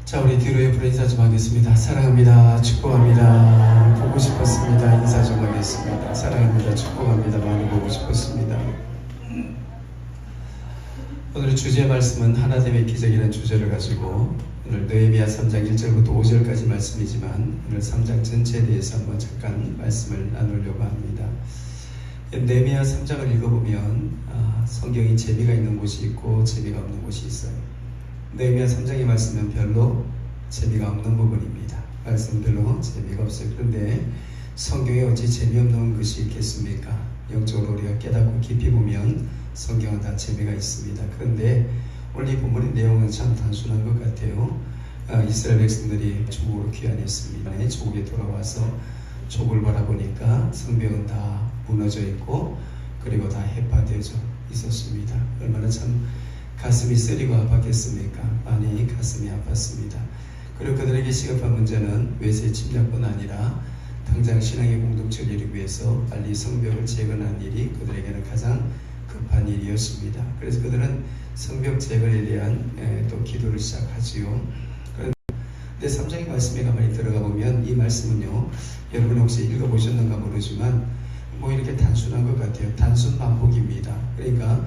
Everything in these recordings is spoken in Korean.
자, 우리 뒤로 옆으로 인사 좀 하겠습니다. 사랑합니다. 축복합니다. 보고 싶었습니다. 인사 좀 하겠습니다. 사랑합니다. 축복합니다. 많이 보고 싶었습니다. 오늘 주제의 말씀은 하나됨의 기적이라는 주제를 가지고 오늘 느헤미야 3장 1절부터 5절까지 말씀이지만 오늘 3장 전체에 대해서 한번 잠깐 말씀을 나누려고 합니다. 느헤미야 3장을 읽어보면 성경이 재미가 있는 곳이 있고 재미가 없는 곳이 있어요. 느헤미야 3장의 말씀은 별로 재미가 없는 부분입니다. 말씀 별로 재미가 없어요. 그런데 성경에 어찌 재미없는 것이 있겠습니까? 영적으로 우리가 깨닫고 깊이 보면 성경은 다 재미가 있습니다. 그런데 오늘 이 본문의 내용은 참 단순한 것 같아요. 이스라엘 백성들이 조국으로 귀환했습니다. 조국에 돌아와서 조국을 바라보니까 성벽은 다 무너져 있고 그리고 다 해파되어져 있었습니다. 얼마나 참 가슴이 쓰리고 아팠겠습니까? 많이 가슴이 아팠습니다. 그리고 그들에게 시급한 문제는 외세 침략뿐 아니라 당장 신앙의 공동체를 이루기 위해서 빨리 성벽을 재건하는 일이 그들에게는 가장 급한 일이었습니다. 그래서 그들은 성벽 재건에 대한 또 기도를 시작하지요. 그런데 3장의 말씀에 가만히 들어가 보면 이 말씀은요, 여러분 혹시 읽어보셨는가 모르지만 뭐 이렇게 단순한 것 같아요. 단순 반복입니다. 그러니까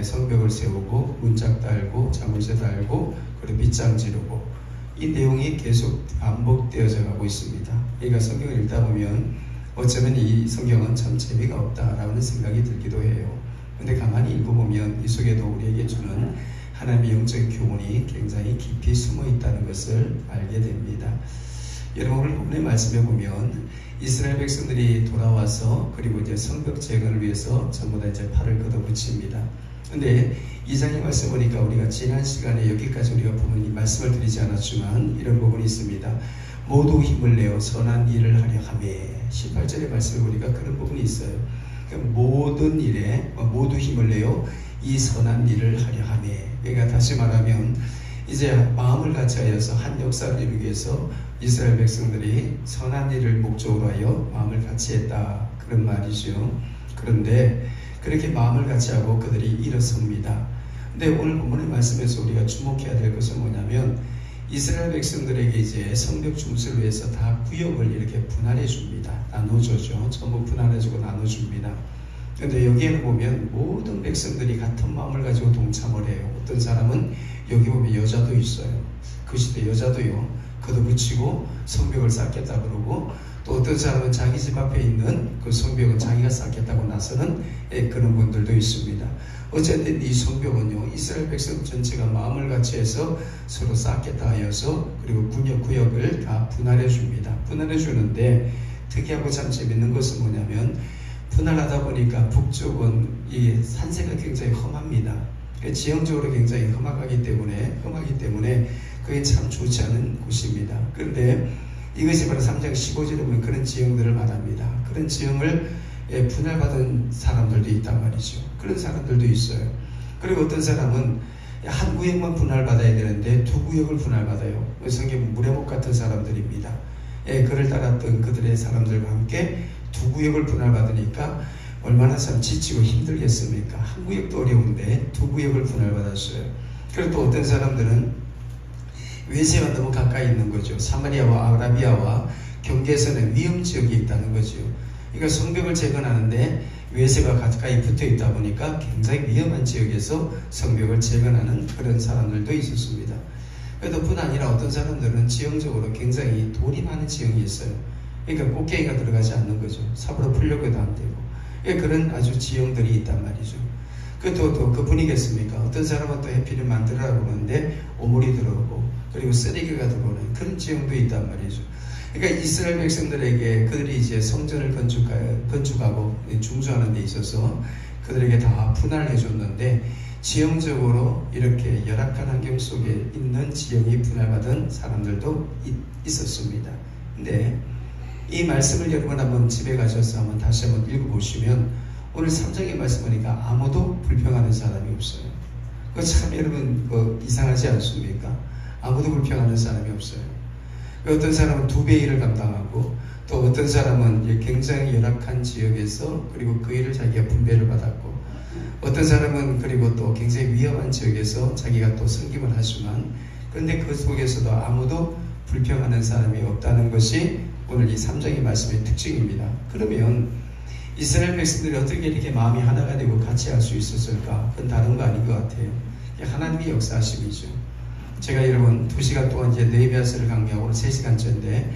성벽을 세우고 문짝 달고 자물쇠 달고 그리고 빗장 지르고 이 내용이 계속 반복되어져 가고 있습니다. 그러니까 성경을 읽다 보면 어쩌면 이 성경은 참 재미가 없다라는 생각이 들기도 해요. 근데 가만히 읽어보면 이 속에도 우리에게 주는 하나님의 영적인 교훈이 굉장히 깊이 숨어 있다는 것을 알게 됩니다. 여러분 오늘 본문의 말씀에 보면 이스라엘 백성들이 돌아와서 그리고 이제 성벽 재건을 위해서 전부 다 이제 팔을 걷어붙입니다. 근데 이 장의 말씀 보니까 우리가 지난 시간에 여기까지 우리가 보면 이 말씀을 드리지 않았지만 이런 부분이 있습니다. 모두 힘을 내어 선한 일을 하려 하매 18절의 말씀에 보니까 그런 부분이 있어요. 그러니까 모든 일에 모두 힘을 내어 이 선한 일을 하려 하매, 그러니까 다시 말하면 이제 마음을 같이 하여서 한 역사를 이루기 위해서 이스라엘 백성들이 선한 일을 목적으로 하여 마음을 같이 했다, 그런 말이죠. 그런데 그렇게 마음을 같이 하고 그들이 일어섭니다. 근데 오늘 본문의 말씀에서 우리가 주목해야 될 것은 뭐냐면 이스라엘 백성들에게 이제 성벽 중수를 위해서 다 구역을 이렇게 분할해 줍니다. 나눠주죠. 전부 분할해주고 나눠줍니다. 그런데 여기에는 보면 모든 백성들이 같은 마음을 가지고 동참을 해요. 어떤 사람은 여기 보면 여자도 있어요. 그 시대 여자도요, 걷어붙이고 성벽을 쌓겠다 그러고, 또 어떤 사람은 자기 집 앞에 있는 그 성벽은 자기가 쌓겠다고 나서는 그런 분들도 있습니다. 어쨌든 이 성벽은요, 이스라엘 백성 전체가 마음을 같이 해서 서로 쌓겠다 하여서 그리고 구역을 다 분할해 줍니다. 분할해 주는데 특이하고 참 재밌는 것은 뭐냐면 분할하다 보니까 북쪽은 이 산세가 굉장히 험합니다. 지형적으로 굉장히 험하기 때문에 그게 참 좋지 않은 곳입니다. 그런데 이것이 바로 3장 15절에 보면 그런 지형들을 말합니다. 그런 지형을 분할받은 사람들도 있단 말이죠. 그런 사람들도 있어요. 그리고 어떤 사람은 한 구역만 분할받아야 되는데 두 구역을 분할받아요. 성경 무레목 같은 사람들입니다. 그를 따랐던 그들의 사람들과 함께 두 구역을 분할받으니까 얼마나 참 지치고 힘들겠습니까? 한 구역도 어려운데 두 구역을 분할받았어요. 그리고 또 어떤 사람들은 외세와 너무 가까이 있는 거죠. 사마리아와 아라비아와 경계선에 위험지역이 있다는 거죠. 그러니까 성벽을 재건하는데 외세가 가까이 붙어 있다 보니까 굉장히 위험한 지역에서 성벽을 재건하는 그런 사람들도 있었습니다. 그래도 뿐 아니라 어떤 사람들은 지형적으로 굉장히 돌이 많은 지형이 있어요. 그러니까 꽃게이가 들어가지 않는 거죠. 삽으로 풀려고도 안 되고. 그런 아주 지형들이 있단 말이죠. 또 그뿐이겠습니까? 어떤 사람은 또 해피를 만들으라고 하는데 오물이 들어오고 그리고 쓰레기가 들어오는 그런 지형도 있단 말이죠. 그러니까 이스라엘 백성들에게 그들이 이제 성전을 건축하고 중수하는 데 있어서 그들에게 다 분할해 줬는데 지형적으로 이렇게 열악한 환경 속에 있는 지형이 분할받은 사람들도 있었습니다. 근데 이 말씀을 여러분 한번 집에 가셔서 한번 다시 한번 읽어보시면 오늘 3장의 말씀 보니까 아무도 불평하는 사람이 없어요. 그거 참 여러분 이상하지 않습니까? 아무도 불평하는 사람이 없어요. 어떤 사람은 2배 일을 감당하고 또 어떤 사람은 굉장히 열악한 지역에서 그리고 그 일을 자기가 분배를 받았고 어떤 사람은 그리고 또 굉장히 위험한 지역에서 자기가 또 섬김을 하지만 그런데 그 속에서도 아무도 불평하는 사람이 없다는 것이 오늘 이 3장의 말씀의 특징입니다. 그러면 이스라엘 백성들이 어떻게 이렇게 마음이 하나가 되고 같이 할 수 있었을까? 그건 다른 거 아닌 것 같아요. 하나님의 역사하심이죠. 제가 여러분 2시간 동안 이제 느헤미야서를 강의하고 오늘 3시간째인데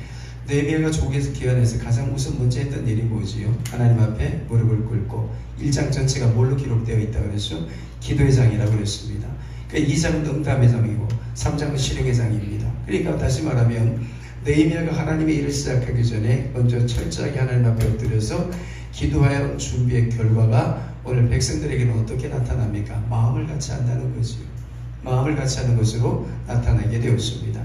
느헤미야가 조국에서 귀환해서 가장 우선 먼저 했던 일이 뭐지요? 하나님 앞에 무릎을 꿇고 1장 전체가 뭘로 기록되어 있다고 그랬죠? 기도의 장이라고 그랬습니다. 그러니까 2장은 응답의 장이고 3장은 실행의 장입니다. 그러니까 다시 말하면 느헤미야가 하나님의 일을 시작하기 전에 먼저 철저하게 하나님 앞에 엎드려서 기도하여 준비의 결과가 오늘 백성들에게는 어떻게 나타납니까? 마음을 같이 한다는 거지요. 마음을 같이 하는 것으로 나타나게 되었습니다.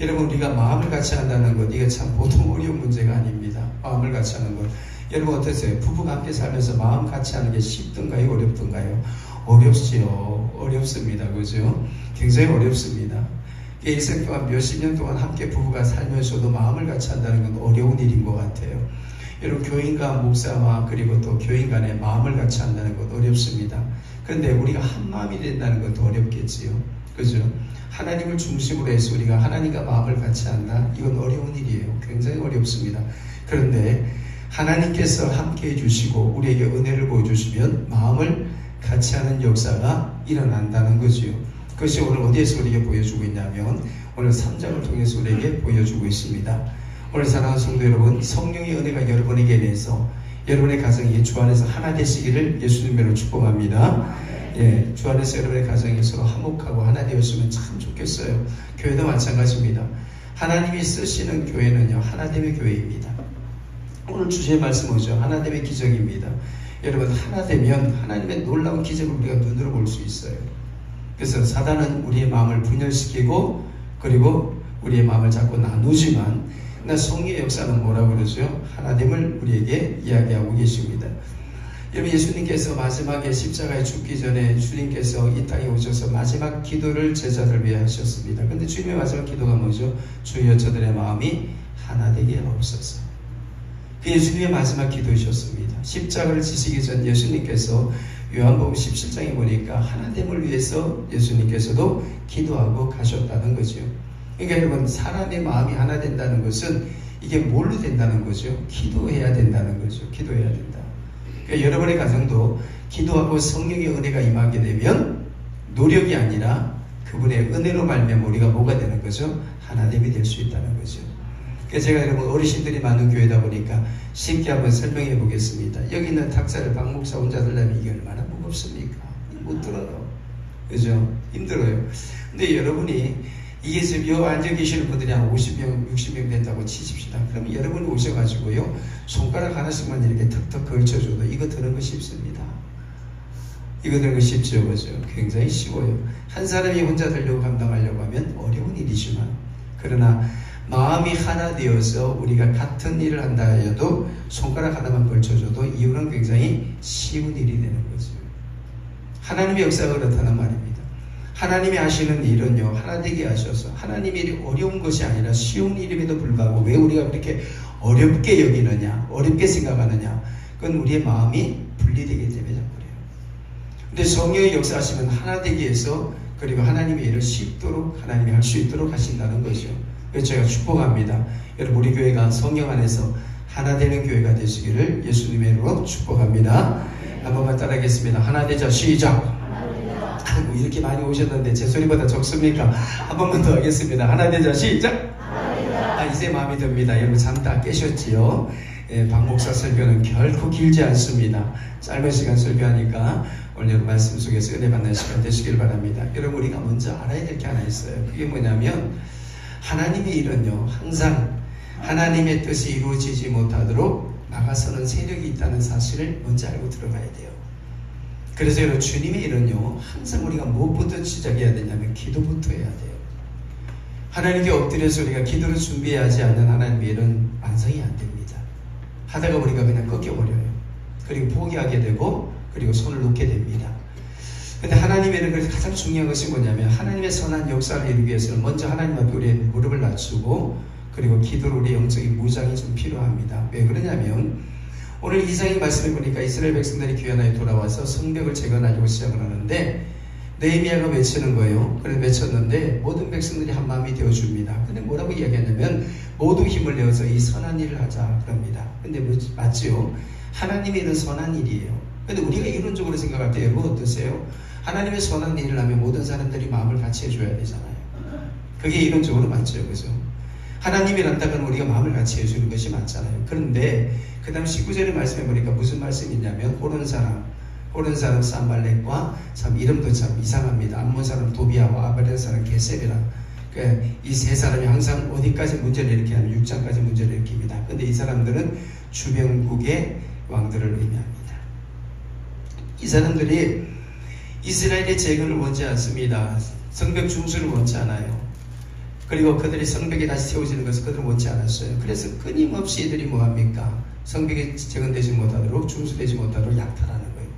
여러분 우리가 마음을 같이 한다는 것 이게 참 보통 어려운 문제가 아닙니다. 마음을 같이 하는 것 여러분 어떠세요? 부부가 함께 살면서 마음 같이 하는 게 쉽던가요? 어렵던가요? 어렵지요. 어렵습니다. 그죠? 굉장히 어렵습니다. 일생 동안 몇십 년 동안 함께 부부가 살면서도 마음을 같이 한다는 건 어려운 일인 것 같아요. 여러분 교인과 목사와 그리고 또 교인 간에 마음을 같이 한다는 것 어렵습니다. 그런데 우리가 한 마음이 된다는 것도 어렵겠지요. 그죠? 하나님을 중심으로 해서 우리가 하나님과 마음을 같이 한다. 이건 어려운 일이에요. 굉장히 어렵습니다. 그런데 하나님께서 함께 해주시고 우리에게 은혜를 보여주시면 마음을 같이 하는 역사가 일어난다는 거지요. 그것이 오늘 어디에서 우리에게 보여주고 있냐면 오늘 3장을 통해서 우리에게 보여주고 있습니다. 오늘 사랑하는 성도 여러분, 성령의 은혜가 여러분에게 대해서 여러분의 가정이 주 안에서 하나 되시기를 예수님으로 축복합니다. 예, 주 안에서 여러분의 가정이 서로 화목하고 하나 되었으면 참 좋겠어요. 교회도 마찬가지입니다. 하나님이 쓰시는 교회는요, 하나됨의 교회입니다. 오늘 주제의 말씀 뭐죠? 하나됨의 기적입니다. 여러분, 하나 되면 하나님의 놀라운 기적을 우리가 눈으로 볼 수 있어요. 그래서 사단은 우리의 마음을 분열시키고 그리고 우리의 마음을 자꾸 나누지만 성령의 역사는 뭐라고 그러죠? 하나됨을 우리에게 이야기하고 계십니다. 여러분 예수님께서 마지막에 십자가에 죽기 전에 주님께서 이 땅에 오셔서 마지막 기도를 제자들 위해 하셨습니다. 그런데 주님의 마지막 기도가 뭐죠? 주여 저들의 마음이 하나 되게 하옵소서. 그 예수님의 마지막 기도이셨습니다. 십자가를 지시기 전 예수님께서 요한복음 17장에 보니까 하나됨을 위해서 예수님께서도 기도하고 가셨다는 거죠. 그러니까 여러분 사람의 마음이 하나 된다는 것은 이게 뭘로 된다는 거죠? 기도해야 된다는 거죠. 기도해야 된다. 그러니까 여러분의 가정도 기도하고 성령의 은혜가 임하게 되면 노력이 아니라 그분의 은혜로 말미암아 우리가 뭐가 되는 거죠? 하나됨이 될 수 있다는 거죠. 그래서 제가 여러분 어르신들이 많은 교회다 보니까 쉽게 한번 설명해 보겠습니다. 여기 있는 탁자를 박 목사 혼자 들려면 이게 얼마나 무겁습니까? 못 들어요. 그죠? 힘들어요. 근데 여러분이 이게 지금 여 앉아 계시는 분들이 한 50명, 60명 된다고 치십시다. 그러면 여러분이 오셔가지고요, 손가락 하나씩만 이렇게 턱턱 걸쳐줘도 이거 드는 거 쉽습니다. 이거 드는 거 쉽죠, 그죠? 굉장히 쉬워요. 한 사람이 혼자 들려고 감당하려고 하면 어려운 일이지만, 그러나 마음이 하나 되어서 우리가 같은 일을 한다 해도 손가락 하나만 걸쳐줘도 이유는 굉장히 쉬운 일이 되는 거죠. 하나님의 역사가 그렇다는 말입니다. 하나님이 하시는 일은요, 하나 되게 하셔서 하나님의 일이 어려운 것이 아니라 쉬운 일임에도 불구하고 왜 우리가 그렇게 어렵게 여기느냐, 어렵게 생각하느냐, 그건 우리의 마음이 분리되기 때문에 그래요. 근데 성령의 역사하시면 하나 되게 해서 그리고 하나님의 일을 쉽도록 하나님이 할 수 있도록 하신다는 거죠. 그래서 제가 축복합니다. 여러분 우리 교회가 성령 안에서 하나 되는 교회가 되시기를 예수님의 이름으로 축복합니다. 한 번만 따라하겠습니다. 하나 되자. 시작. 아이고 이렇게 많이 오셨는데 제 소리보다 적습니까? 한 번만 더 하겠습니다. 하나 되자. 시작. 이제 마음이 듭니다. 여러분 잠 다 깨셨지요? 예, 박 목사 설교는 결코 길지 않습니다. 짧은 시간 설교하니까 오늘 여러분 말씀 속에서 은혜 받는 시간 되시길 바랍니다. 여러분 우리가 먼저 알아야 될 게 하나 있어요. 그게 뭐냐면 하나님의 일은요 항상 하나님의 뜻이 이루어지지 못하도록 막아서는 세력이 있다는 사실을 먼저 알고 들어가야 돼요. 그래서 여러분 주님의 일은요 항상 우리가 무엇부터 시작해야 되냐면 기도부터 해야 돼요. 하나님께 엎드려서 우리가 기도를 준비해야 하지 않는 하나님의 일은 완성이 안 됩니다. 하다가 우리가 그냥 꺾여버려요. 그리고 포기하게 되고 그리고 손을 놓게 됩니다. 근데 하나님의 일은 그래서 가장 중요한 것이 뭐냐면 하나님의 선한 역사를 이루기 위해서는 먼저 하나님 앞에 우리의 무릎을 낮추고 그리고 기도로 우리의 영적인 무장이 좀 필요합니다. 왜 그러냐면 오늘 2장의 말씀을 보니까 이스라엘 백성들이 귀환하여 돌아와서 성벽을 재건하려고 시작을 하는데 느헤미야가 외치는 거예요. 그래서 외쳤는데 모든 백성들이 한 마음이 되어줍니다. 근데 뭐라고 이야기하냐면 모두 힘을 내어서 이 선한 일을 하자 그럽니다. 근데 맞지요? 하나님의 일은 선한 일이에요. 근데 우리가 이론적으로 생각할 때 여러분 어떠세요? 하나님의 선한 일을 하면 모든 사람들이 마음을 같이 해줘야 되잖아요. 그게 이론적으로 맞죠, 그죠? 하나님이란다면 우리가 마음을 같이 해주는 것이 맞잖아요. 그런데 그 다음 19절의 말씀해 보니까 무슨 말씀이 있냐면 호른 사람 산발렉과 참 이름도 참 이상합니다. 암몬 사람 도비아와 아벨 사람 게셈이라. 그러니까 이 세 사람이 항상 어디까지 문제를 일으키냐면 6장까지 문제를 일으킵니다. 근데 이 사람들은 주변국의 왕들을 의미합니다. 이 사람들이 이스라엘의 재건을 원치 않습니다. 성벽 중수를 원치 않아요. 그리고 그들이 성벽이 다시 세워지는 것을 그들은 원치 않았어요. 그래서 끊임없이 이들이 뭐합니까? 성벽이 재건되지 못하도록 중수되지 못하도록 약탈하는 거예요.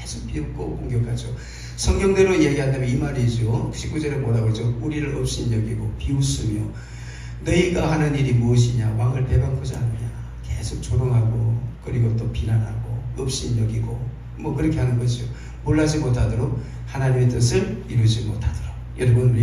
계속 비웃고 공격하죠. 성경대로 이야기한다면 이 말이죠. 19절에 뭐라고 그러죠? 우리를 업신여기고 비웃으며 너희가 하는 일이 무엇이냐? 왕을 배반하고자 하느냐? 계속 조롱하고 그리고 또 비난하고 업신여기고 뭐 그렇게 하는 거죠. 몰라지 못하도록 하나님의 뜻을 이루지 못하도록. 여러분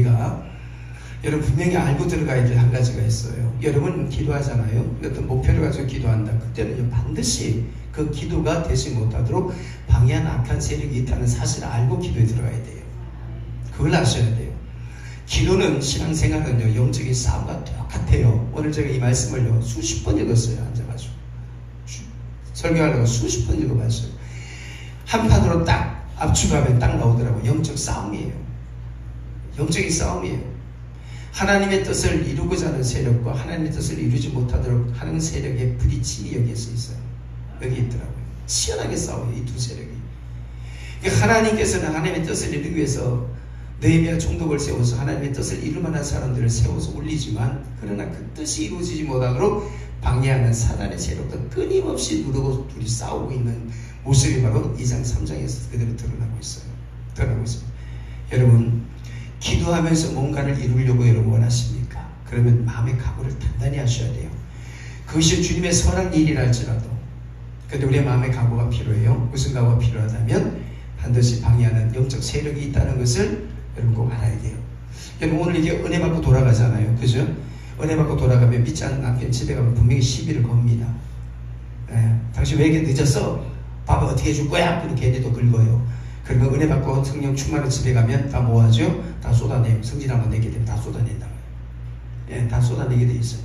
여러분 분명히 알고 들어가야 될 한 가지가 있어요. 여러분 기도하잖아요. 어떤 목표를 가지고 기도한다. 그때는 반드시 그 기도가 되지 못하도록 방해한 악한 세력이 있다는 사실을 알고 기도에 들어가야 돼요. 그걸 아셔야 돼요. 기도는 신앙생활은요 영적인 싸움과 똑같아요. 오늘 제가 이 말씀을요 수십 번 읽었어요. 앉아가지고 설교하려고 수십 번 읽어봤어요. 한 판으로 딱 압축하면 딱 나오더라고요. 영적 싸움이에요. 영적인 싸움이에요. 하나님의 뜻을 이루고자 하는 세력과 하나님의 뜻을 이루지 못하도록 하는 세력의 부딪힘이 여기에서 있어요. 여기 있더라고요. 치열하게 싸워요. 이 두 세력이. 하나님께서는 하나님의 뜻을 이루기 위해서 느헤미야 총독을 세워서 하나님의 뜻을 이룰 만한 사람들을 세워서 올리지만 그러나 그 뜻이 이루어지지 못하도록 방해하는 사단의 세력도 끊임없이 누르고 둘이 싸우고 있는 모습이 바로 2장 3장에서 그대로 드러나고 있어요. 여러분 기도하면서 뭔가를 이루려고 여러분 원하십니까? 그러면 마음의 각오를 단단히 하셔야 돼요. 그것이 주님의 선한 일이라 할지라도. 그런데 우리의 마음의 각오가 필요해요. 무슨 각오가 필요하다면 반드시 방해하는 영적 세력이 있다는 것을 여러분 꼭 알아야 돼요. 여러분 오늘 이게 은혜 받고 돌아가잖아요. 그죠? 은혜 받고 돌아가면 믿지 않는 남편 집에 가면 분명히 시비를 겁니다. 당신 왜 이렇게 늦었어? 밥을 어떻게 해줄 거야? 그렇게 걔네도 긁어요. 그리고 은혜 받고 성령 충만한 집에 가면 다 뭐하죠? 다 쏟아내요. 성질 한번 내게 되면 다 쏟아낸다. 다 쏟아내게 돼 있어요.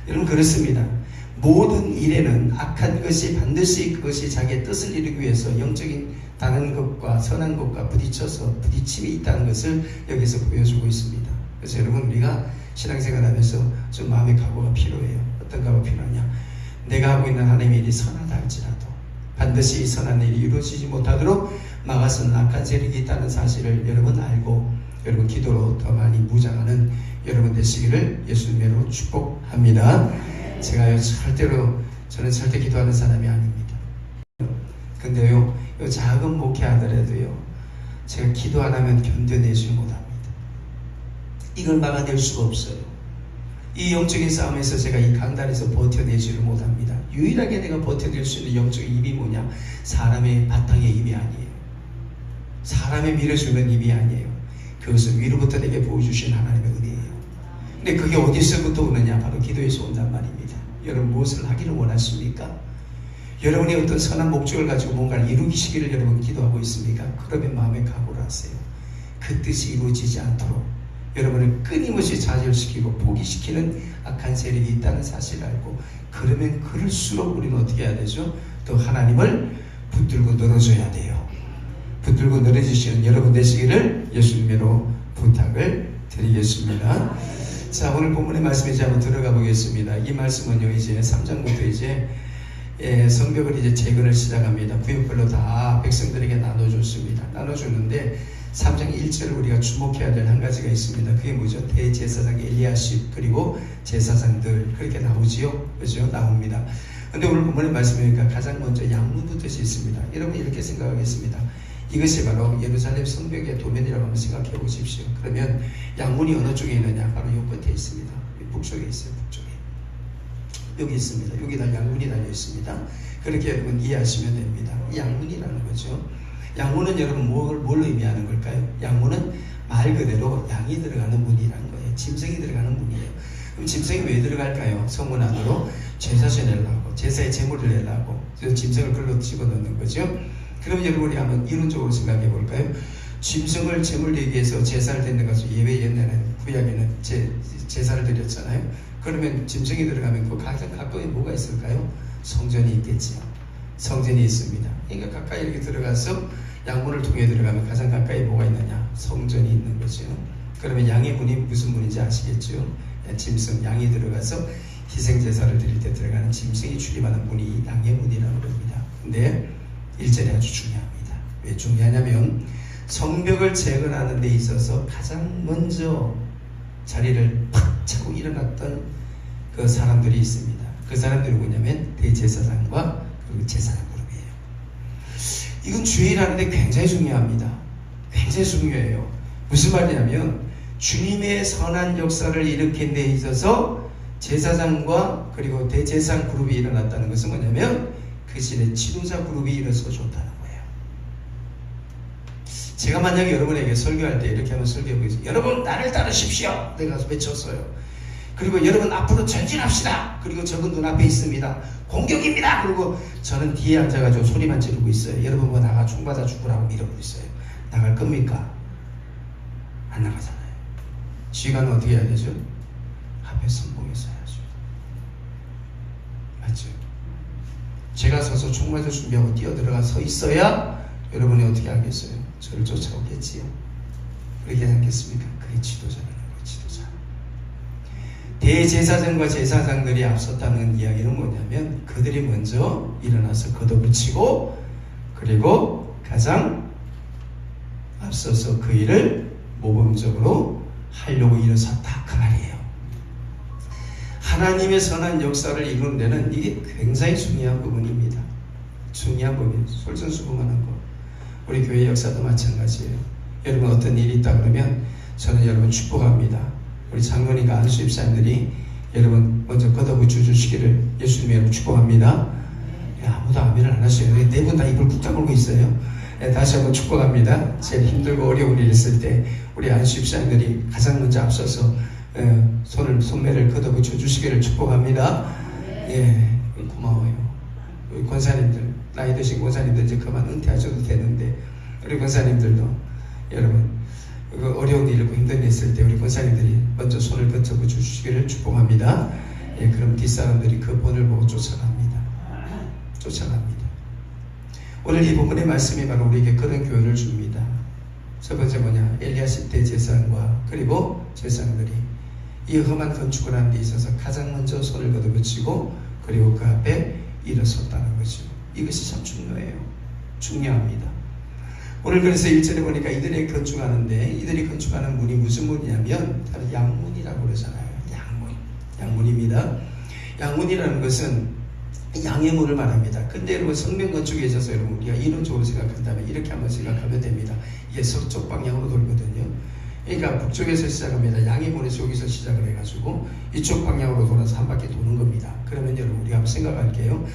여러분 그렇습니다. 모든 일에는 악한 것이 반드시 그것이 자기의 뜻을 이루기 위해서 영적인 다른 것과 선한 것과 부딪힘이 있다는 것을 여기서 보여주고 있습니다. 그래서 여러분 우리가 신앙생활하면서 좀 마음의 각오가 필요해요. 어떤 각오가 필요하냐? 내가 하고 있는 하나님의 일이 선하다 할지라도 반드시 이 선한 일이 이루어지지 못하도록 막아서는 악한 세력이 있다는 사실을 여러분 알고 여러분 기도로 더 많이 무장하는 여러분 되시기를 예수님으로 축복합니다. 제가 저는 절대 기도하는 사람이 아닙니다. 근데요 작은 목회하더라도요 제가 기도 안 하면 견뎌내지 못합니다. 이걸 막아낼 수가 없어요. 이 영적인 싸움에서 제가 이 강단에서 버텨내지를 못합니다. 유일하게 내가 버텨낼 수 있는 영적인 힘이 뭐냐? 사람의 바탕의 힘이 아니에요. 사람의 밀어주는 힘이 아니에요. 그것은 위로부터 내게 보여주신 하나님의 은혜예요. 근데 그게 어디서부터 오느냐? 바로 기도에서 온단 말입니다. 여러분 무엇을 하기를 원하십니까? 여러분이 어떤 선한 목적을 가지고 뭔가를 이루기시기를 여러분 기도하고 있습니까? 그러면 마음의 각오를 하세요. 그 뜻이 이루어지지 않도록 여러분을 끊임없이 좌절시키고 포기시키는 악한 세력이 있다는 사실을 알고 그러면 그럴수록 우리는 어떻게 해야 되죠? 또 하나님을 붙들고 늘어줘야 돼요. 붙들고 늘어주시는 여러분 되시기를 예수님으로 부탁을 드리겠습니다. 자 오늘 본문의 말씀에 이제 한번 들어가 보겠습니다. 이 말씀은요 이제 3장부터 이제 성벽을 이제 재건을 시작합니다. 구역별로 다 백성들에게 나눠줬습니다. 나눠주는데 3장 1절을 우리가 주목해야 될 한 가지가 있습니다. 그게 뭐죠? 대제사장 엘리야십 그리고 제사장들 그렇게 나오지요. 그죠? 나옵니다. 근데 오늘 본문의 말씀이니까 가장 먼저 양문부터 있습니다. 여러분 이렇게 생각하겠습니다. 이것이 바로 예루살렘 성벽의 도면이라고 한번 생각해 보십시오. 그러면 양문이 어느 쪽에 있느냐? 바로 이 끝에 있습니다. 북쪽에 있어요. 북쪽에. 여기 있습니다. 여기다 양문이 달려 있습니다. 그렇게 여러분 이해하시면 됩니다. 이 양문이라는 거죠. 양문은 여러분 뭘 의미하는 걸까요? 양문은 말 그대로 양이 들어가는 문이라는 거예요. 짐승이 들어가는 문이에요. 그럼 짐승이 왜 들어갈까요? 성문 안으로 제사 지내려고, 제사에 제물을 내려고, 그래서 짐승을 글로 집어넣는 거죠. 그럼 여러분이 한번 이론적으로 생각해 볼까요? 짐승을 제물 내기 위해서 제사를 드리는 것은 예외, 옛날에는 구약에는 제사를 드렸잖아요. 그러면 짐승이 들어가면 그 가장 가까이 뭐가 있을까요? 성전이 있겠지요. 성전이 있습니다. 그러니까 가까이 이렇게 들어가서 양문을 통해 들어가면 가장 가까이 뭐가 있느냐? 성전이 있는 거죠. 그러면 양의 문이 무슨 문인지 아시겠죠? 짐승, 양이 들어가서 희생제사를 드릴 때 들어가는 짐승이 출입하는 문이 양의 문이라고 합니다. 근데 1절이 아주 중요합니다. 왜 중요하냐면 성벽을 재건하는 데 있어서 가장 먼저 자리를 팍 차고 일어났던 그 사람들이 있습니다. 그 사람들이 뭐냐면 대제사장과 그리고 제사장 그룹이에요. 이건 주일하는데 굉장히 중요합니다. 굉장히 중요해요. 무슨 말이냐면 주님의 선한 역사를 일으킨 데 있어서 제사장과 그리고 대제사장 그룹이 일어났다는 것은 뭐냐면 그 시대 지도자 그룹이 일어서줬다는 거예요. 제가 만약에 여러분에게 설교할 때 이렇게 한번 설교해보겠습니다. 여러분 나를 따르십시오. 내가 외쳤어요. 그리고 여러분 앞으로 전진합시다. 그리고 적은 눈앞에 있습니다. 공격입니다. 그리고 저는 뒤에 앉아가지고 소리만 지르고 있어요. 여러분 뭐 나가 총받아 죽으라고 밀어보고 있어요. 나갈 겁니까? 안 나가잖아요. 지휘관은 어떻게 해야 되죠? 앞에 선봉해서 해야죠. 맞죠? 제가 서서 총 맞을 준비하고 뛰어들어가 서 있어야 여러분이 어떻게 하겠어요? 저를 쫓아오겠지요. 그렇게 하겠습니까? 그게 지도자라는 거예요. 지도자. 대제사장과 제사장들이 앞섰다는 이야기는 뭐냐면 그들이 먼저 일어나서 걷어붙이고 치고 그리고 가장 앞서서 그 일을 모범적으로 하려고 일어섰다 그 말이에요. 하나님의 선한 역사를 이루는 데는 이게 굉장히 중요한 부분입니다. 중요한 부분, 솔선수범하는 거. 우리 교회 역사도 마찬가지예요. 여러분 어떤 일이 있다 그러면 저는 여러분 축복합니다. 우리 장로님과 안수 집사님들이 여러분 먼저 걷어붙여 주시기를 예수님의 이름으로 축복합니다. 아무도 아멘을 안 하셔요. 네 분 다 입을 꾹 다물고 있어요. 다시 한번 축복합니다. 제일 힘들고 어려운 일 있을 때 우리 안수 집사님들이 가장 먼저 앞서서 손매를 걷어붙여 주시기를 축복합니다. 예, 고마워요. 우리 권사님들, 나이 드신 권사님들 이제 그만 은퇴하셔도 되는데 우리 권사님들도 여러분 어려운 일 있고 힘든 일 있을 때 우리 권사님들이 먼저 손을 걷어붙여 주시기를 축복합니다. 예, 그럼 뒷사람들이 그 본을 보고 쫓아갑니다. 오늘 이 부분의 말씀이 바로 우리에게 그런 교훈을 줍니다. 첫 번째 뭐냐? 엘리야십 대제사장과 그리고 제사장들이 이 험한 건축을 하는 데 있어서 가장 먼저 손을 걷어붙이고 그리고 그 앞에 일어섰다는 거죠. 이것이 참 중요합니다. 오늘 그래서 1절에 보니까 이들이 건축하는 문이 무슨 문이냐면 바로 양문이라고 그러잖아요. 양문입니다. 양문이라는 것은 양의 문을 말합니다. 근데 여러분 성명 건축에 있어서 여러분 우리가 이론적으로 생각한다면 이렇게 한번 생각하면 됩니다. 이게 서쪽 방향으로 돌거든요. 그러니까 북쪽에서 시작합니다. 양의 문에서 여기서 시작을 해가지고 이쪽 방향으로 돌아서 한 바퀴 도는 겁니다. 그러면 여러분 우리가 한번 생각할게요.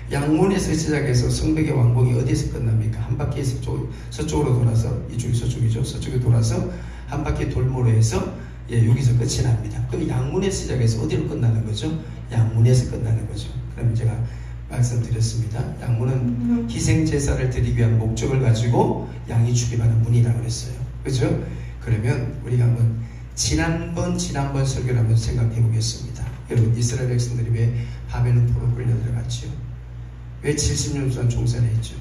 양문에서 시작해서 성벽의 왕궁이 어디에서 끝납니까? 한 바퀴 서쪽으로 돌아서 이쪽이 서쪽이죠. 서쪽에 돌아서 한 바퀴 돌모로 해서 여기서 끝이 납니다. 그럼 양문에서 시작해서 어디로 끝나는 거죠? 양문에서 끝나는 거죠. 그럼 제가 말씀드렸습니다. 양문은 희생제사를 드리기 위한 목적을 가지고 양이 출입하는 문이라고 그랬어요. 그죠? 그러면 우리가 한번 지난번 설교를 한번 생각해 보겠습니다. 여러분 이스라엘 백성들이 왜 바벨론 포로 끌려 들어갔죠? 왜 70년 동안 종살이했죠?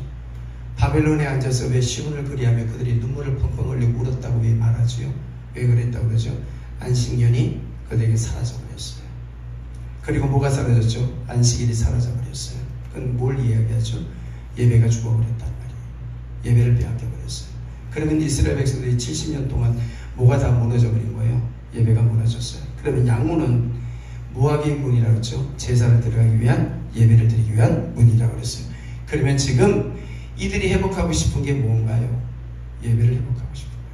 바벨론에 앉아서 왜 시온을 그리하며 그들이 눈물을 펑펑 흘리고 울었다고 왜 말하지요? 왜 그랬다고 그러죠? 안식년이 그들에게 사라져버렸어요. 그리고 뭐가 사라졌죠? 안식일이 사라져버렸어요. 그건 뭘 이야기하죠? 예배가 죽어버렸단 말이에요. 예배를 빼앗겨버렸어요. 그러면 이스라엘 백성들이 70년 동안 뭐가 다 무너져버린 거예요? 예배가 무너졌어요. 그러면 양문은 무화과의 문이라고 했죠? 제사를 들어가기 위한, 예배를 드리기 위한 문이라고 그랬어요. 그러면 지금 이들이 회복하고 싶은 게 뭔가요? 예배를 회복하고 싶은 거예요.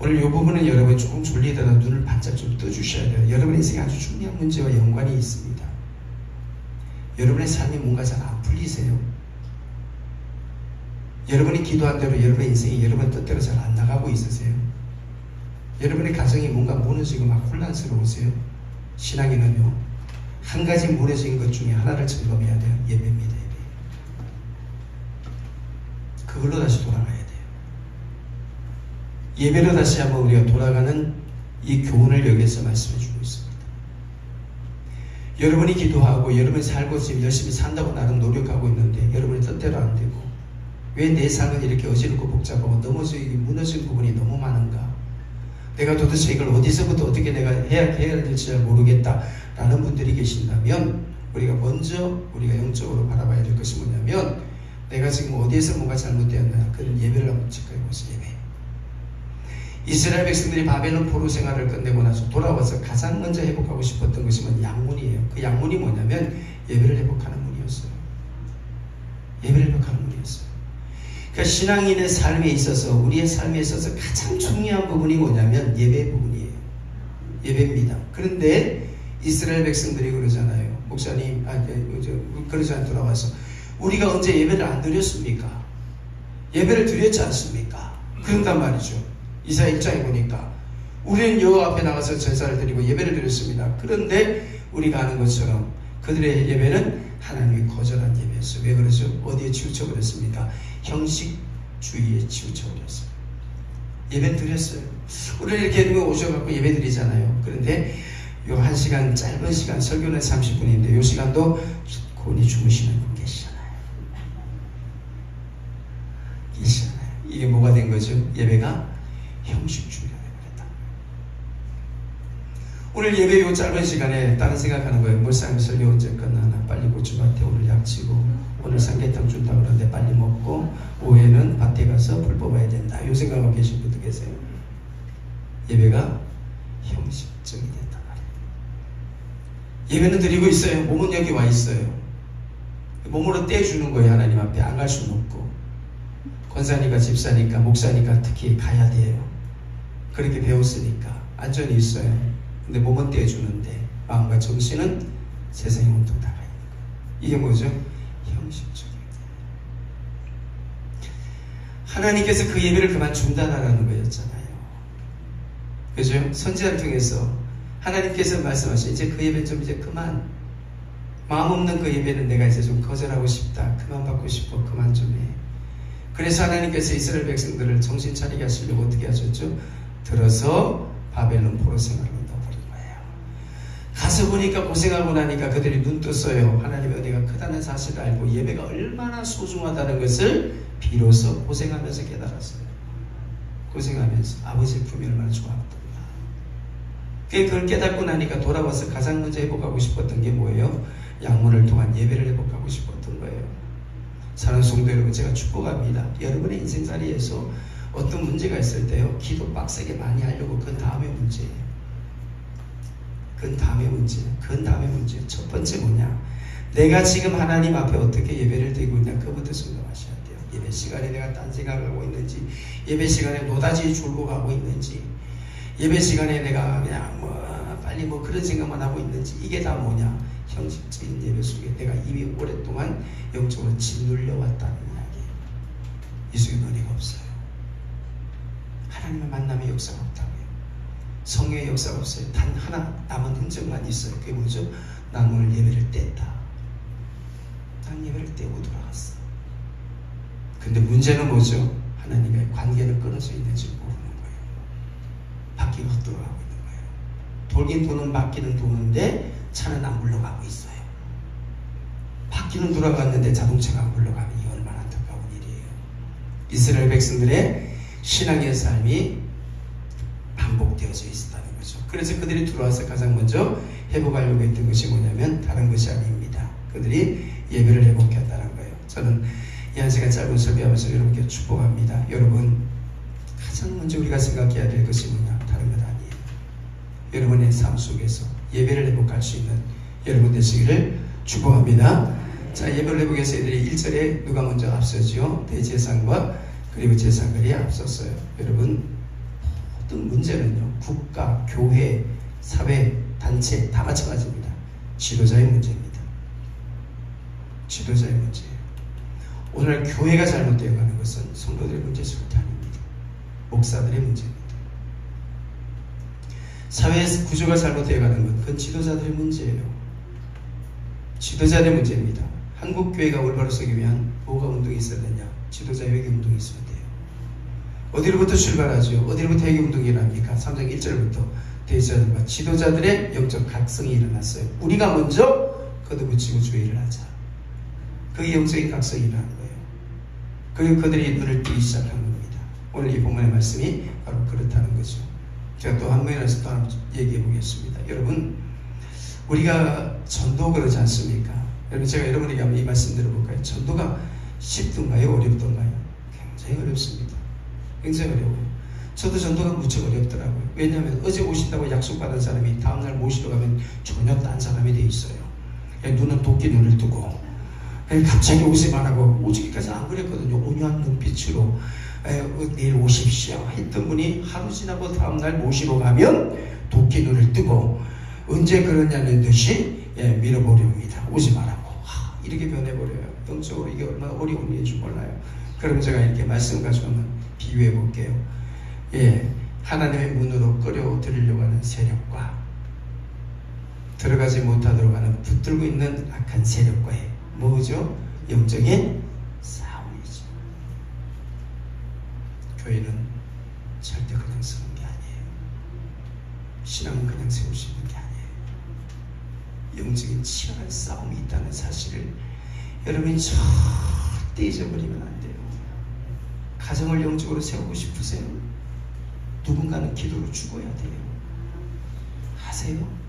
오늘 이 부분은 여러분 조금 졸리더라도 눈을 반짝 좀 떠주셔야 돼요. 여러분의 인생에 아주 중요한 문제와 연관이 있습니다. 여러분의 삶이 뭔가 잘 안 풀리세요? 여러분이 기도한 대로 여러분의 인생이 여러분 뜻대로 잘 안 나가고 있으세요? 여러분의 가정이 뭔가 무너지고 막 혼란스러우세요? 신앙인은요, 한 가지 무너진 것 중에 하나를 점검해야 돼요. 예배입니다. 예배. 그걸로 다시 돌아가야 돼요. 예배로 다시 한번 우리가 돌아가는 이 교훈을 여기에서 말씀해 주고 있습니다. 여러분이 기도하고 여러분이 살고 지금 열심히 산다고 나름 노력하고 있는데 여러분의 뜻대로 안 되고, 왜 내 삶은 이렇게 어지럽고 복잡하고 무너진 부분이 너무 많은가? 내가 도대체 이걸 어디서부터 어떻게 내가 해야 될지 잘 모르겠다 라는 분들이 계신다면, 우리가 먼저 우리가 영적으로 바라봐야 될 것이 뭐냐면, 내가 지금 어디에서 뭔가 잘못되었나, 그런 예배를 한번 체크해 보세요. 예배. 이스라엘 백성들이 바벨론 포로 생활을 끝내고 나서 돌아와서 가장 먼저 회복하고 싶었던 것이 양문이에요. 그 양문이 뭐냐면 예배를 회복하는 문이었어요. 예배를 회복하는 문이었어요. 그러니까 신앙인의 삶에 있어서, 우리의 삶에 있어서 가장 중요한 부분이 뭐냐면 예배 부분이에요. 예배입니다. 그런데 이스라엘 백성들이 그러잖아요. 목사님, 그러지 않 돌아와서 우리가 언제 예배를 안 드렸습니까? 예배를 드렸지 않습니까? 그런단 말이죠. 이사야 1장에 보니까 우리는 여호와 앞에 나가서 제사를 드리고 예배를 드렸습니다. 그런데 우리가 아는 것처럼 그들의 예배는 하나님이 거절한 예배였어요. 왜 그러죠? 어디에 치우쳐버렸습니까? 형식주의에 치우쳐버렸어요. 예배 드렸어요. 우리는 이렇게 오셔갖고 예배 드리잖아요. 그런데 요 1시간, 짧은 시간, 설교는 30분인데 요 시간도 곤히 주무시는 분 계시잖아요. 이게 뭐가 된 거죠? 예배가 형식주의가 되어버렸다. 오늘 예배 요 짧은 시간에 다른 생각하는 거예요. 몰상 설교 언제 끝나나, 빨리 고추밭에 오늘 약치고 오늘 삼계탕 준다 그러는데 빨리 먹고 오후에는 밭에 가서 풀 뽑아야 된다, 요 생각하고 계신 분도 계세요. 예배가 형식적이 됐단 말이에요. 예배는 드리고 있어요. 몸은 여기 와 있어요. 몸으로 떼주는 거예요. 하나님 앞에 안 갈 수는 없고, 권사니까 집사니까 목사니까 특히 가야 돼요. 그렇게 배웠으니까 안전이 있어요. 근데 몸은 떼주는데 마음과 정신은 세상에 온통 나가 있는 거예요. 이게 뭐죠? 형식적인. 하나님께서 그 예배를 그만 중단하라는 거였잖아요. 그죠? 선지자를 통해서 하나님께서 말씀하신, 이제 그 예배는 좀 이제 그만, 마음 없는 그 예배는 내가 이제 좀 거절하고 싶다, 그만 받고 싶어, 그만 좀 해. 그래서 하나님께서 이스라엘 백성들을 정신 차리게 하시려고 어떻게 하셨죠? 들어서 바벨론 포로 생활을 넣어버린 거예요. 가서 보니까, 고생하고 나니까 그들이 눈 떴어요. 하나님의 은혜가 크다는 사실을 알고 예배가 얼마나 소중하다는 것을 비로소 고생하면서 깨달았어요. 고생하면서 아버지의 품이 얼마나 좋았던가. 그걸 깨닫고 나니까 돌아와서 가장 먼저 회복하고 싶었던 게 뭐예요? 양문을 통한 예배를 회복하고 싶었던 거예요. 사랑하는 성도 여러분, 제가 축복합니다. 여러분의 인생살이에서 어떤 문제가 있을 때요, 기도 빡세게 많이 하려고 그건 다음의 문제예요. 그건 다음의 문제. 첫 번째 뭐냐? 내가 지금 하나님 앞에 어떻게 예배를 드리고 있냐, 그것부터 생각하셔야 돼요. 예배 시간에 내가 딴 생각을 하고 있는지, 예배 시간에 노다지 줄고 가고 있는지, 예배 시간에 내가 그냥 빨리 그런 생각만 하고 있는지, 이게 다 뭐냐? 형식적인 예배 속에 내가 이미 오랫동안 영적으로 짓눌려 왔다는 이야기예요. 이 속에 은혜가 없어요. 하나님의 만남의 역사가 없다고요. 성령의 역사가 없어요. 단 하나 남은 흔적만 있어요. 그게 뭐죠? 난 오늘 예배를 뗐다. 난 예배를 떼고 돌아갔어. 근데 문제는 뭐죠? 하나님의 관계는 끊어져 있는지 모르는 거예요. 바퀴가 헛돌아가고 있는 거예요. 돌긴 도는, 바퀴는 도는데 차는 안 굴러가고 있어요. 바퀴는 돌아갔는데 자동차가 안 굴러가니 얼마나 안타까운 일이에요. 이스라엘 백성들의 신앙의 삶이 반복되어져 있었다는 거죠. 그래서 그들이 들어와서 가장 먼저 회복하려고 했던 것이 뭐냐면 다른 것이 아닙니다. 그들이 예배를 회복했다는 거예요. 저는 이 한 시간 짧은 설교하면서 여러분께 축복합니다. 여러분, 가장 먼저 우리가 생각해야 될 것이 뭐냐? 다른 것 아니에요. 여러분의 삶 속에서 예배를 회복할 수 있는 여러분 되시기를 축복합니다. 자, 예배를 회복해서 애들이 1절에 누가 먼저 앞서죠? 대제사장과 그리고 제사장들이 앞섰어요. 여러분, 모든 문제는요, 국가, 교회, 사회, 단체 다 마찬가지입니다. 지도자의 문제입니다. 지도자의 문제예요. 오늘 교회가 잘못되어 가는 것은 성도들의 문제 절대 아닙니다. 목사들의 문제입니다. 사회의 구조가 잘못되어 가는 것, 그건 지도자들의 문제예요. 지도자들의 문제입니다. 한국 교회가 올바로 서기 위한 뭐가 운동이 있어야 되냐? 지도자 회개 운동이 있어야 돼요. 어디로부터 출발하죠? 어디로부터 회개 운동이 일어납니까? 3장 1절부터 대지자들과 지도자들의 영적 각성이 일어났어요. 우리가 먼저 걷어붙이고 주의를 하자. 그 영적인 각성이 일어난 거예요. 그리고 그들이 눈을 뜨기 시작한 겁니다. 오늘 이 본문의 말씀이 바로 그렇다는 거죠. 제가 또 한 면에서 또 하나 얘기해 보겠습니다. 여러분, 우리가 전도 그러지 않습니까? 여러분, 제가 여러분에게 한번 이 말씀 드려볼까요? 전도가 쉽던가요? 어렵던가요? 굉장히 어렵습니다. 굉장히 어려워요. 저도 전도가 무척 어렵더라고요. 왜냐하면 어제 오신다고 약속받은 사람이 다음날 모시러 가면 전혀 딴 사람이 돼 있어요. 눈은 도끼 눈을 뜨고 갑자기 오지만 하고 오지기까지 안 그랬거든요. 온유한 눈빛으로 내일 오십시오 했던 분이 하루 지나고 다음날 모시러 가면 도끼 눈을 뜨고 언제 그러냐는 듯이 밀어버립니다. 오지 말라고. 이렇게 변해버려요. 영적으로 이게 얼마나 어려운 일인지 몰라요. 그럼 제가 이렇게 말씀 가지고 한번 비유해 볼게요. 하나님의 문으로 끌어들이려고 하는 세력과 들어가지 못하도록 하는 붙들고 있는 악한 세력과의 뭐죠? 영적인 싸움이죠. 교회는 절대 그냥 세우는 게 아니에요. 신앙은 그냥 세울 수 있는 게 아니에요. 영적인 치열한 싸움이 있다는 사실을 여러분이 절대 잊어버리면 안 돼요. 가정을 영적으로 세우고 싶으세요? 누군가는 기도로 죽어야 돼요. 하세요?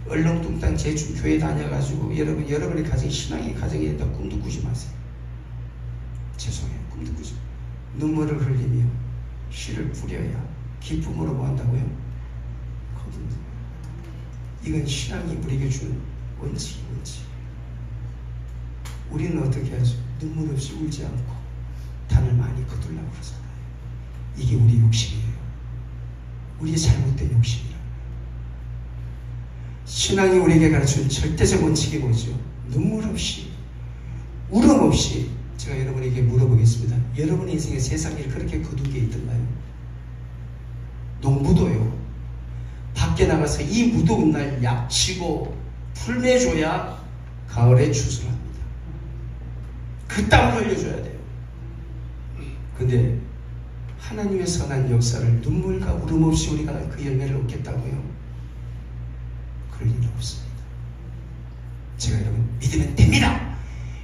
얼렁뚱땅 제주 교회 다녀가지고 여러분의 가정이 신앙의 가정이 된다 꿈도 꾸지 마세요. 죄송해요. 꿈도 꾸지 마세요. 눈물을 흘리며 씨를 뿌려야 기쁨으로 뭐 한다고요? 이건 신앙이 우리에게 주는 원칙. 우리는 어떻게 하죠? 눈물 없이 울지 않고 단을 많이 거둘라고 그러잖아요. 이게 우리 욕심이에요. 우리의 잘못된 욕심이라. 신앙이 우리에게 가르치는 절대적 원칙이 뭐죠? 눈물 없이, 울음 없이. 제가 여러분에게 물어보겠습니다. 여러분의 인생에 세상 일 그렇게 거둔 게 있던가요? 농부도요. 밖에 나가서 이 무더운 날 약치고 풀매줘야 가을에 추수합니다. 그 땀을 흘려줘야 돼요. 근데 하나님의 선한 역사를 눈물과 울음 없이 우리가 그 열매를 얻겠다고요? 그럴 일은 없습니다. 제가 여러분 믿으면 됩니다.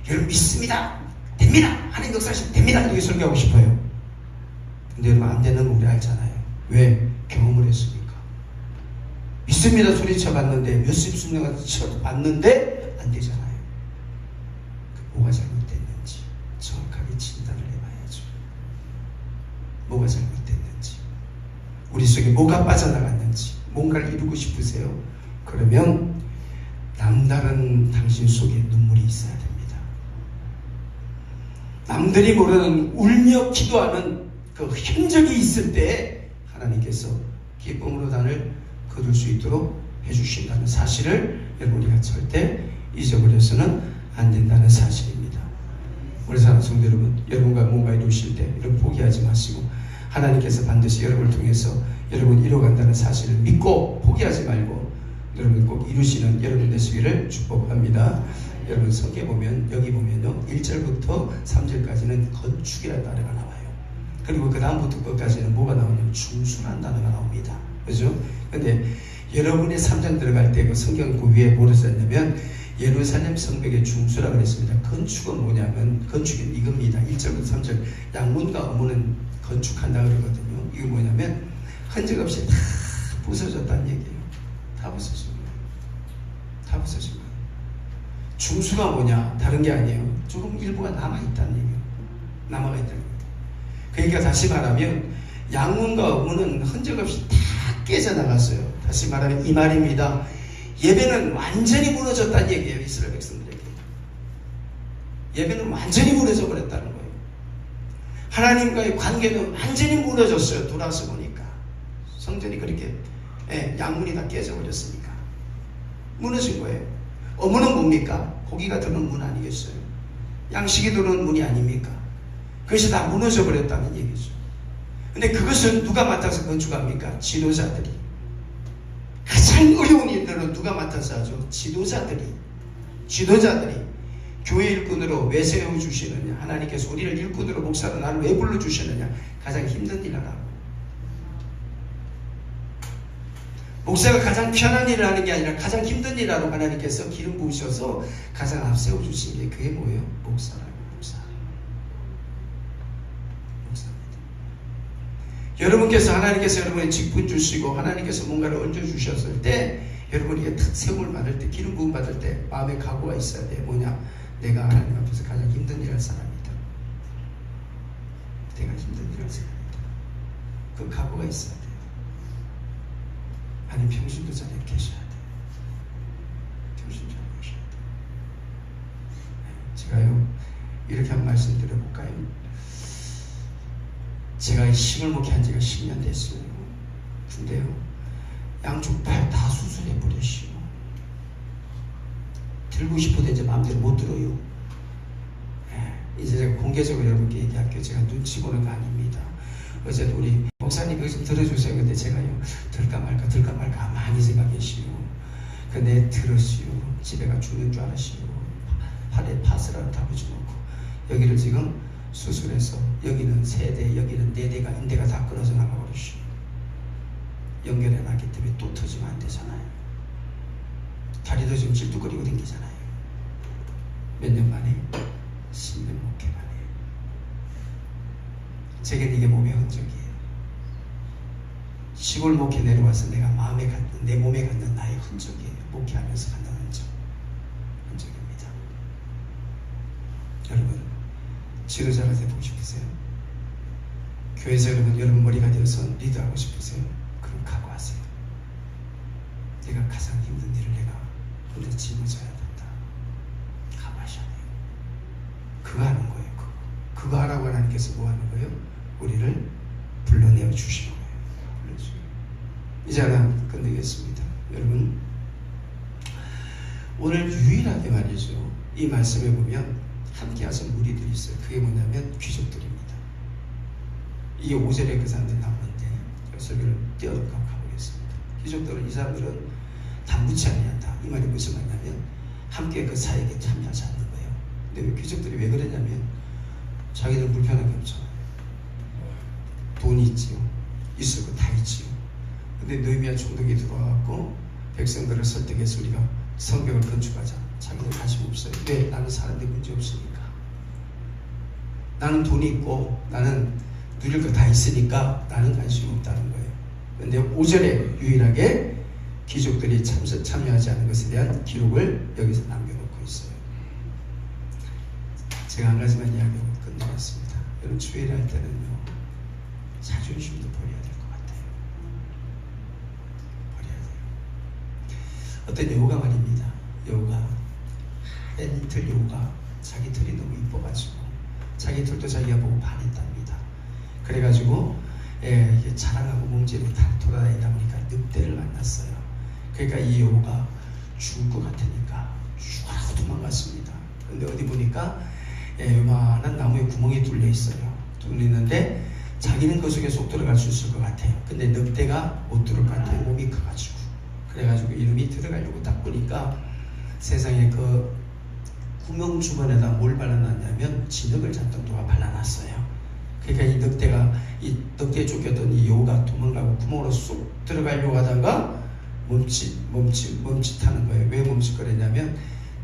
여러분 믿습니다. 됩니다. 하나님 역사하시면 됩니다. 이렇게 설교하고 싶어요. 근데 여러분 안 되는 거 우리 알잖아요. 왜? 경험을 했으니까. 믿습니다 소리쳐 봤는데 몇십 수년 봤는데 안 되잖아요. 뭐가 잘못됐는지 정확하게 진단을 해봐야죠. 뭐가 잘못됐는지, 우리 속에 뭐가 빠져나갔는지. 뭔가를 이루고 싶으세요? 그러면 남다른 당신 속에 눈물이 있어야 됩니다. 남들이 모르는 울며 기도하는 그 흔적이 있을 때 하나님께서 기쁨으로 단을 거둘 수 있도록 해주신다는 사실을 여러분 우리가 절대 잊어버려서는 안 된다는 사실입니다. 우리 사랑하는 성도 여러분, 여러분과 뭔가 이루실 때 여러분 포기하지 마시고 하나님께서 반드시 여러분을 통해서 여러분 이뤄간다는 사실을 믿고 포기하지 말고 여러분 꼭 이루시는 여러분 되시기를 축복합니다. 여러분 성경에 보면 여기 보면요 1절부터 3절까지는 건축이라는 단어가 나와요. 그리고 그 다음부터 끝까지는 뭐가 나오냐면 중수라는 단어가 나옵니다. 그죠? 근데 여러분의 3장 들어갈 때 그 성경 그 위에 뭐를 썼냐면 예루살렘 성벽의 중수라고 그랬습니다. 건축은 뭐냐면 건축은 이겁니다. 1절부터 3절 양문과 어문은 건축한다 그러거든요. 이게 뭐냐면 흔적 없이 다 부서졌다는 얘기예요. 다 부서진 거예요. 다 부서진 거예요. 중수가 뭐냐? 다른 게 아니에요. 조금 일부가 남아있다는 얘기예요. 남아있다는 거예요. 그러니까 다시 말하면 양문과 어문은 흔적 없이 다 깨져나갔어요. 다시 말하면 이 말입니다. 예배는 완전히 무너졌다는 얘기예요. 이스라엘 백성들에게. 예배는 완전히 무너져 버렸다는 거예요. 하나님과의 관계는 완전히 무너졌어요. 돌아서 보니까. 성전이 그렇게 양문이 다 깨져버렸으니까 무너진 거예요. 어문은 뭡니까? 고기가 드는 문 아니겠어요? 양식이 들어오는 문이 아닙니까? 그것이 다 무너져 버렸다는 얘기죠. 근데 그것은 누가 맡아서 건축합니까? 지도자들이. 가장 어려운 일들은 누가 맡아서 하죠? 지도자들이. 교회 일꾼으로 왜 세워주시느냐? 하나님께서 우리를 일꾼으로 목사로 나를 왜 불러주시느냐? 가장 힘든 일 하라고. 목사가 가장 편한 일을 하는 게 아니라 가장 힘든 일 하러 하나님께서 기름 부으셔서 가장 앞세워 주신 게 그게 뭐예요? 목사라고. 목사입니다. 여러분께서 하나님께서 여러분의 직분 주시고 하나님께서 뭔가를 얹어 주셨을 때 여러분에게 탁 세움을 받을 때 기름 부음 받을 때 마음에 각오가 있어야 돼. 뭐냐? 내가 하나님 앞에서 가장 힘든 일 할 사람이다. 내가 힘든 일 할 사람이다. 그 각오가 있어야 돼. 아니 평신도 자리에 계셔야 돼. 평신도 자리에 계셔야 돼. 제가요 이렇게 한 말씀 드려볼까요? 제가 식을 목회한 지가 10년 됐어요. 근데요 양쪽 팔 다 수술해 버렸어요. 들고 싶어도 이제 마음대로 못 들어요. 이제 제가 공개적으로 여러분께 얘기할게요. 제가 눈치 보는 거 아닙니다. 어제도 우리 목사님 이거 좀 들어주세요. 근데 제가요 들까 말까 많이 생각했시오. 근데 들었시오. 집에 가 죽는 줄 알았시오. 팔에 파스라를 다 붙여놓고 여기를 지금 수술해서 여기는 3대 여기는 4대가 인대가 다 끊어져 나가버리시오. 연결해 놨기 때문에 또 터지면 안 되잖아요. 다리도 지금 질뚝거리고 댕기잖아요. 몇 년 만에? 10년 목회 만에. 제겐 이게 몸의 흔적이에요. 시골 목회 내려와서 내가 마음에 갖는, 내 몸에 갖는 나의 흔적이에요. 목회하면서 갖는 흔적입니다. 여러분, 지도자가 되고 싶으세요? 교회에서 여러분 머리가 되어서 리더하고 싶으세요? 그럼 각오하세요. 내가 가장 힘든 일을 내가 혼자 짊어져야 된다. 각오하셔야 돼요. 그거 하는 거예요. 그거 하라고 하나님께서 뭐 하는 거예요? 우리를 불러내어 주시는 거예요. 이제 하나 끝내겠습니다. 여러분, 오늘 유일하게 말이죠. 이 말씀에 보면 함께 하신 무리들이 있어요. 그게 뭐냐면 귀족들입니다. 이게 5절에 그 사람들이 나오는데 설교를 띄어놓고 가보겠습니다. 귀족들은 이 사람들은 단무치 아니한다. 이 말이 무슨 말이냐면 함께 그 사역에 참여하지 않는 거예요. 근데 왜 귀족들이 왜 그러냐면 자기들 불편한 게 없잖아요. 돈이 있지요. 있을 거 다 있지요. 근데 느헤미야 총독이 들어와갖고 백성들을 설득해서 우리가 성벽을 건축하자. 자기들 관심 없어요. 왜? 나는 사람들이 문제 없으니까. 나는 돈이 있고 나는 누릴 거 다 있으니까 나는 관심 없다는 거예요. 근데 5절에 유일하게 귀족들이 참여하지 않은 것에 대한 기록을 여기서 남겨놓고 있어요. 제가 한 가지만 이야기하고 끝내겠습니다. 여러분 주일을 할 때는요 자존심도 버려야 될 것 같아요. 버려야 돼요. 어떤 여우가 말입니다. 여우가 털 여우가 자기 털이 너무 이뻐가지고 자기 털도 자기가 보고 반했답니다. 그래가지고 자랑하고 몸집에 다 돌아다니다 보니까 늑대를 만났어요. 그러니까 이 여우가 죽을 것 같으니까 죽으라고 도망갔습니다. 근데 어디 보니까 요만한 나무에 구멍이 뚫려 있어요. 뚫리는데 자기는 그 속에 쏙 들어갈 수 있을 것 같아요. 근데 늑대가 못 들어올 것 같아요. 몸이 커가지고. 그래가지고 이놈이 들어가려고 딱 보니까 세상에 그 구멍 주변에다 뭘 발라놨냐면 진흙을 잔뜩 누가 발라놨어요. 그러니까 이 늑대에 쫓겼던 이 여우가 도망가고 구멍으로 쏙 들어가려고 하다가 멈칫하는 거예요. 왜 멈칫거리냐면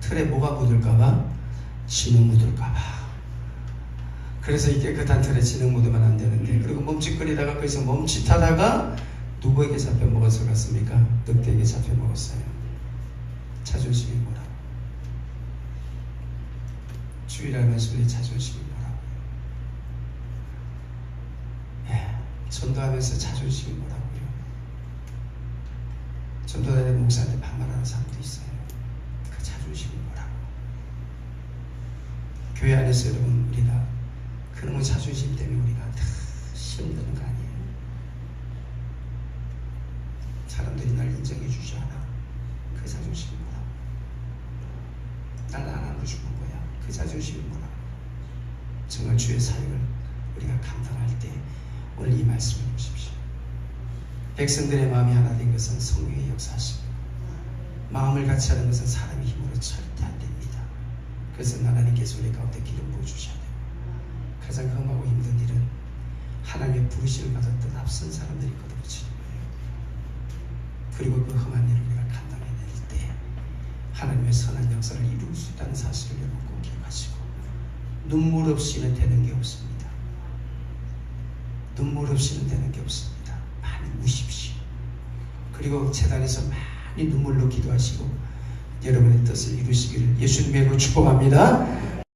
털에 뭐가 묻을까봐, 진흙 묻을까봐. 그래서 이 깨끗한 털에 진흙 묻으면 안 되는데, 그리고 멈칫거리다가 거기서 멈칫하다가 누구에게 잡혀 먹어서 갔습니까? 늑대에게 잡혀 먹었어요. 자존심이 뭐라고? 주일하면서 우리 자존심이 뭐라고요? 전도하면서 자존심이 뭐라고요? 전도하는 목사한테 반말하는 사람도 있어요. 그 자존심이 뭐라고? 교회 안에서 여러분 우리가 그놈의 자존심 때문에 우리가 다 힘드는 거 아니에요? 사람들이 날 인정해 주지 않아. 그 자존심이 뭐라고? 날 안 알아주는 거야. 그 자존심이 뭐라고? 정말 주의 사역을 우리가 감당할 때 오늘 이 말씀을 보십시오. 백성들의 마음이 하나 된 것은 성령의 역사십니다. 마음을 같이 하는 것은 사람의 힘으로 절대 안 됩니다. 그래서 하나님께서 우리 가운데 기름 부어주셔야 돼요. 가장 험하고 힘든 일은 하나님의 부르심을 받았던 앞선 사람들이 거듭지는 거예요. 그리고 그 험한 일을 우리가 감당해낼 때 하나님의 선한 역사를 이룰 수 있다는 사실을 여러분 꼭 기억하시고, 눈물 없이는 되는 게 없습니다. 눈물 없이는 되는 게 없습니다. 많이 우십시오. 그리고 제단에서 많이 눈물로 기도하시고 여러분의 뜻을 이루시기를 예수님의 이름으로 축복합니다.